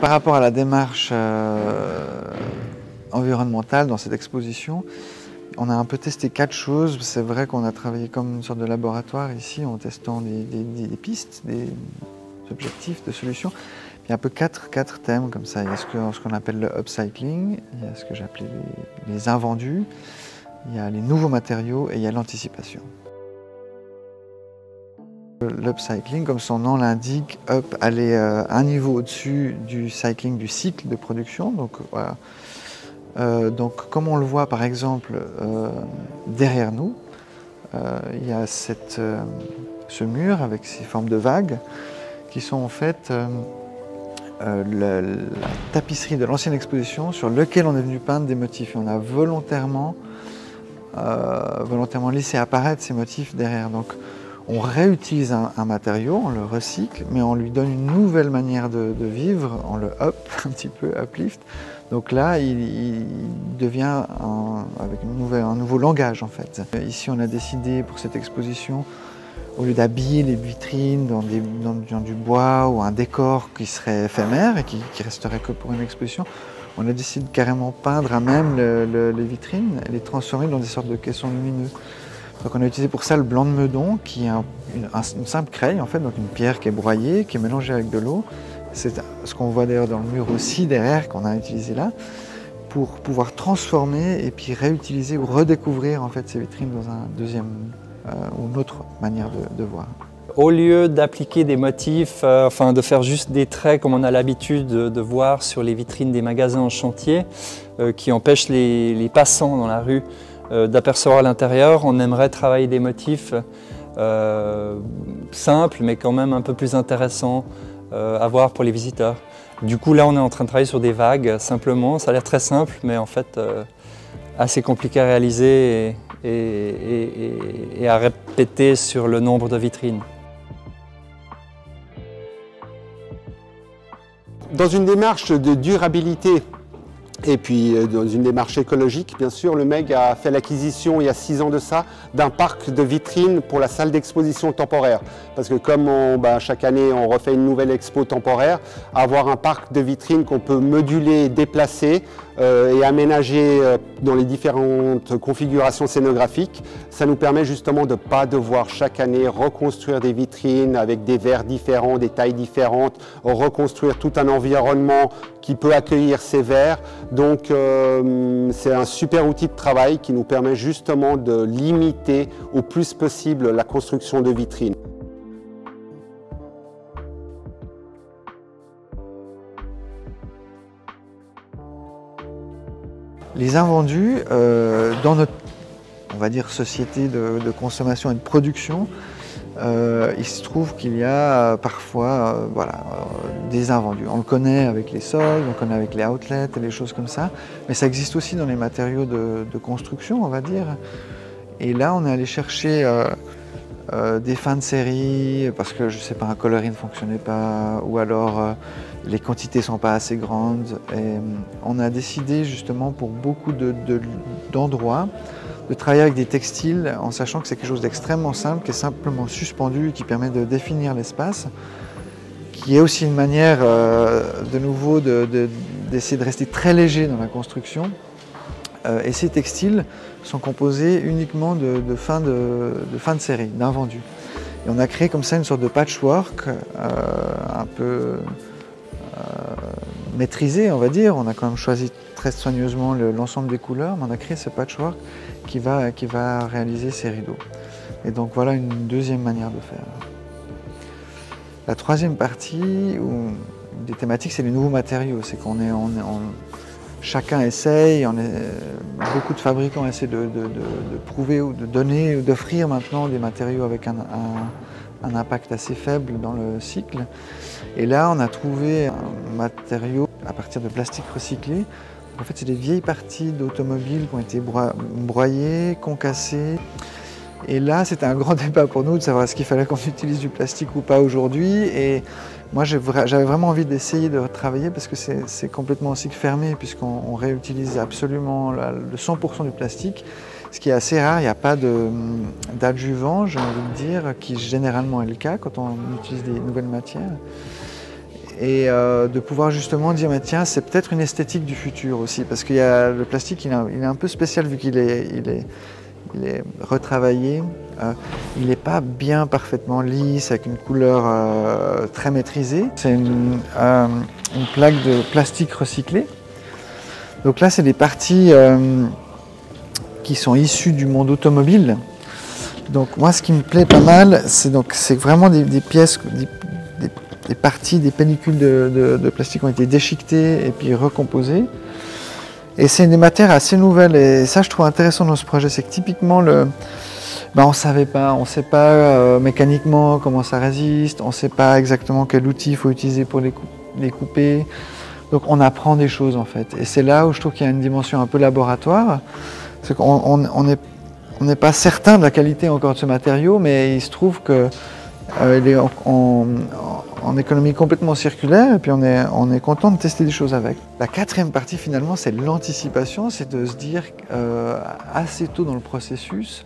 Par rapport à la démarche environnementale dans cette exposition, on a un peu testé 4 choses. C'est vrai qu'on a travaillé comme une sorte de laboratoire ici en testant des pistes, des objectifs, des solutions. Il y a un peu quatre thèmes comme ça. Il y a ce qu'on appelle le upcycling, il y a ce que j'appelais les invendus, il y a les nouveaux matériaux et il y a l'anticipation. L'upcycling, comme son nom l'indique, up, aller un niveau au-dessus du cycling, du cycle de production. Donc, voilà. Donc comme on le voit par exemple derrière nous, il y a ce mur avec ces formes de vagues qui sont en fait la tapisserie de l'ancienne exposition sur laquelle on est venu peindre des motifs. Et on a volontairement laissé apparaître ces motifs derrière. Donc, on réutilise un matériau, on le recycle, mais on lui donne une nouvelle manière de vivre, on le up, un petit peu uplift. Donc là, il devient avec un nouveau langage en fait. Ici, on a décidé pour cette exposition, au lieu d'habiller les vitrines dans du bois ou un décor qui serait éphémère et qui resterait que pour une exposition, on a décidé de carrément peindre à même les vitrines et les transformer dans des sortes de caissons lumineux. Donc on a utilisé pour ça le blanc de Meudon, qui est une simple craie, en fait, donc une pierre qui est broyée, qui est mélangée avec de l'eau. C'est ce qu'on voit d'ailleurs dans le mur aussi derrière, qu'on a utilisé là, pour pouvoir transformer et puis réutiliser ou redécouvrir en fait ces vitrines dans un deuxième ou une autre manière de voir. Au lieu d'appliquer des motifs, enfin de faire juste des traits comme on a l'habitude de voir sur les vitrines des magasins en chantier, qui empêchent les passants dans la rue d'apercevoir l'intérieur, on aimerait travailler des motifs simples mais quand même un peu plus intéressants à voir pour les visiteurs. Du coup là on est en train de travailler sur des vagues simplement, ça a l'air très simple mais en fait assez compliqué à réaliser et à répéter sur le nombre de vitrines. Dans une démarche de durabilité et puis dans une démarche écologique, bien sûr, le MEG a fait l'acquisition il y a 6 ans de ça d'un parc de vitrines pour la salle d'exposition temporaire. Parce que comme chaque année on refait une nouvelle expo temporaire, avoir un parc de vitrines qu'on peut moduler, déplacer et aménager dans les différentes configurations scénographiques, ça nous permet justement de ne pas devoir chaque année reconstruire des vitrines avec des verres différents, des tailles différentes, reconstruire tout un environnement qui peut accueillir ces verres. Donc c'est un super outil de travail qui nous permet justement de limiter au plus possible la construction de vitrines. Les invendus, dans notre, on va dire, société de consommation et de production, il se trouve qu'il y a parfois des invendus. On le connaît avec les soldes, on le connaît avec les outlets et les choses comme ça, mais ça existe aussi dans les matériaux de construction, on va dire. Et là, on est allé chercher des fins de série parce que, je sais pas, un coloris ne fonctionnait pas ou alors les quantités ne sont pas assez grandes. Et on a décidé justement pour beaucoup d'endroits de travailler avec des textiles en sachant que c'est quelque chose d'extrêmement simple, qui est simplement suspendu et qui permet de définir l'espace, qui est aussi une manière de nouveau d'essayer de rester très léger dans la construction. Et ces textiles sont composés uniquement de fins de série, d'invendus. Et on a créé comme ça une sorte de patchwork un peu maîtrisé, on va dire. On a quand même choisi très soigneusement l'ensemble des couleurs, mais on a créé ce patchwork qui va réaliser ces rideaux. Et donc voilà une deuxième manière de faire. La troisième partie des thématiques, c'est les nouveaux matériaux. C'est qu'on chacun essaye, beaucoup de fabricants essaient de prouver ou de donner ou d'offrir maintenant des matériaux avec un impact assez faible dans le cycle. Et là, on a trouvé un matériau à partir de plastique recyclé. En fait, c'est des vieilles parties d'automobiles qui ont été broyées, concassées. Et là, c'était un grand débat pour nous de savoir est-ce qu'il fallait qu'on utilise du plastique ou pas aujourd'hui. Et moi, j'avais vraiment envie d'essayer de retravailler parce que c'est complètement en cycle fermé puisqu'on réutilise absolument le 100% du plastique, ce qui est assez rare. Il n'y a pas d'adjuvant, j'ai envie de dire, qui généralement est le cas quand on utilise des nouvelles matières. et de pouvoir justement dire mais tiens, c'est peut-être une esthétique du futur aussi, parce que le plastique il est un peu spécial vu qu'il est retravaillé, il n'est pas bien parfaitement lisse avec une couleur très maîtrisée. C'est une plaque de plastique recyclé. Donc là c'est des parties qui sont issues du monde automobile. Donc moi ce qui me plaît pas mal, c'est vraiment des pièces, des parties, des pellicules de plastique ont été déchiquetées et puis recomposées. Et c'est des matières assez nouvelles et ça je trouve intéressant dans ce projet, c'est que typiquement on savait pas, on ne sait pas mécaniquement comment ça résiste, on ne sait pas exactement quel outil il faut utiliser pour les couper. Donc on apprend des choses en fait. Et c'est là où je trouve qu'il y a une dimension un peu laboratoire. C'est qu'on n'est pas certain de la qualité encore de ce matériau, mais il se trouve que il est en économie complètement circulaire et puis on est content de tester des choses avec. La quatrième partie finalement c'est l'anticipation, c'est de se dire assez tôt dans le processus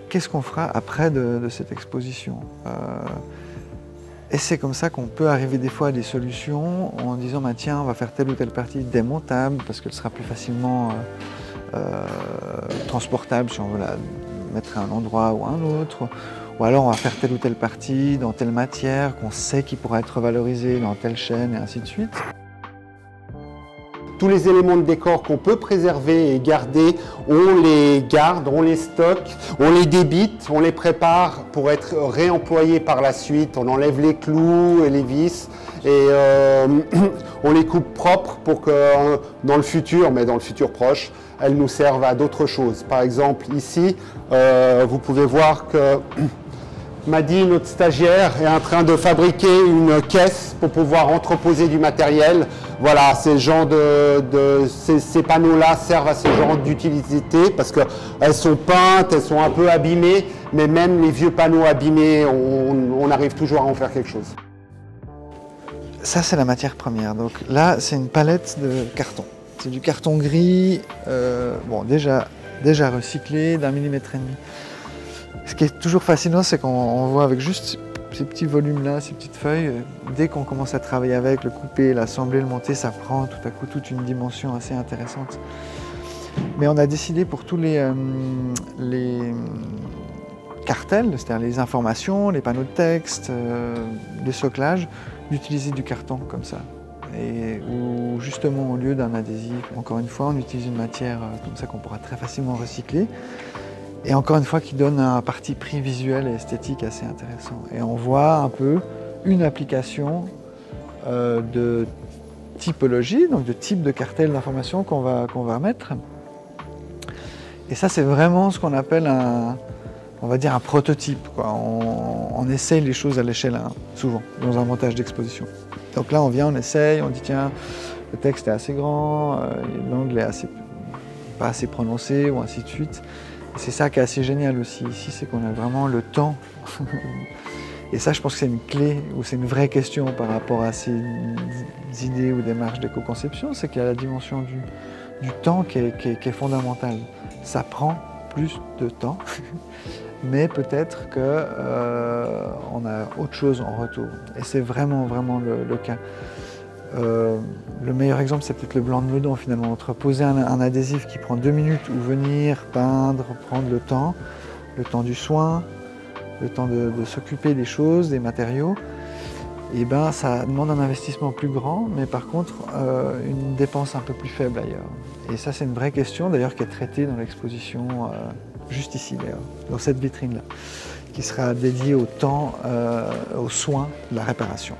qu'est-ce qu'on fera après de cette exposition. Et c'est comme ça qu'on peut arriver des fois à des solutions en disant bah, tiens on va faire telle ou telle partie démontable parce qu'elle sera plus facilement transportable si on veut la mettre à un endroit ou à un autre. Ou alors on va faire telle ou telle partie dans telle matière qu'on sait qui pourra être valorisée dans telle chaîne et ainsi de suite. Tous les éléments de décor qu'on peut préserver et garder, on les garde, on les stocke, on les débite, on les prépare pour être réemployés par la suite. On enlève les clous et les vis et on les coupe propres pour que dans le futur, mais dans le futur proche, elles nous servent à d'autres choses. Par exemple, ici, vous pouvez voir que Madi, notre stagiaire, est en train de fabriquer une caisse pour pouvoir entreposer du matériel. Voilà, ces panneaux-là servent à ce genre d'utilité parce qu'elles sont peintes, elles sont un peu abîmées, mais même les vieux panneaux abîmés, on arrive toujours à en faire quelque chose. Ça, c'est la matière première. Donc là, c'est une palette de carton. C'est du carton gris, bon, déjà recyclé d'1,5 mm. Ce qui est toujours fascinant, c'est qu'on voit avec juste ces petits volumes-là, ces petites feuilles, dès qu'on commence à travailler avec, le couper, l'assembler, le monter, ça prend tout à coup toute une dimension assez intéressante. Mais on a décidé pour tous les cartels, c'est-à-dire les informations, les panneaux de texte, les soclages, d'utiliser du carton comme ça. Et où justement au lieu d'un adhésif, encore une fois, on utilise une matière comme ça qu'on pourra très facilement recycler. Et encore une fois, qui donne un parti pris visuel et esthétique assez intéressant. Et on voit un peu une application de typologie, donc de type de cartel d'information qu'on va mettre. Et ça, c'est vraiment ce qu'on appelle on va dire un prototype, quoi. On essaye les choses à l'échelle 1, souvent, dans un montage d'exposition. Donc là, on vient, on essaye, on dit tiens, le texte est assez grand, l'angle est pas assez prononcé, ou ainsi de suite. C'est ça qui est assez génial aussi ici, c'est qu'on a vraiment le temps. Et ça, je pense que c'est une clé, ou c'est une vraie question par rapport à ces idées ou démarches d'éco-conception, c'est qu'il y a la dimension du temps qui est fondamentale. Ça prend plus de temps, mais peut-être qu'on a autre chose en retour. Et c'est vraiment le cas. Le meilleur exemple, c'est peut-être le blanc de Meudon finalement, entre poser un adhésif qui prend 2 minutes ou venir peindre, prendre le temps du soin, le temps de s'occuper des choses, des matériaux, et ben ça demande un investissement plus grand, mais par contre une dépense un peu plus faible ailleurs. Et ça, c'est une vraie question d'ailleurs qui est traitée dans l'exposition juste ici d'ailleurs, dans cette vitrine-là, qui sera dédiée au temps, aux soins de la réparation.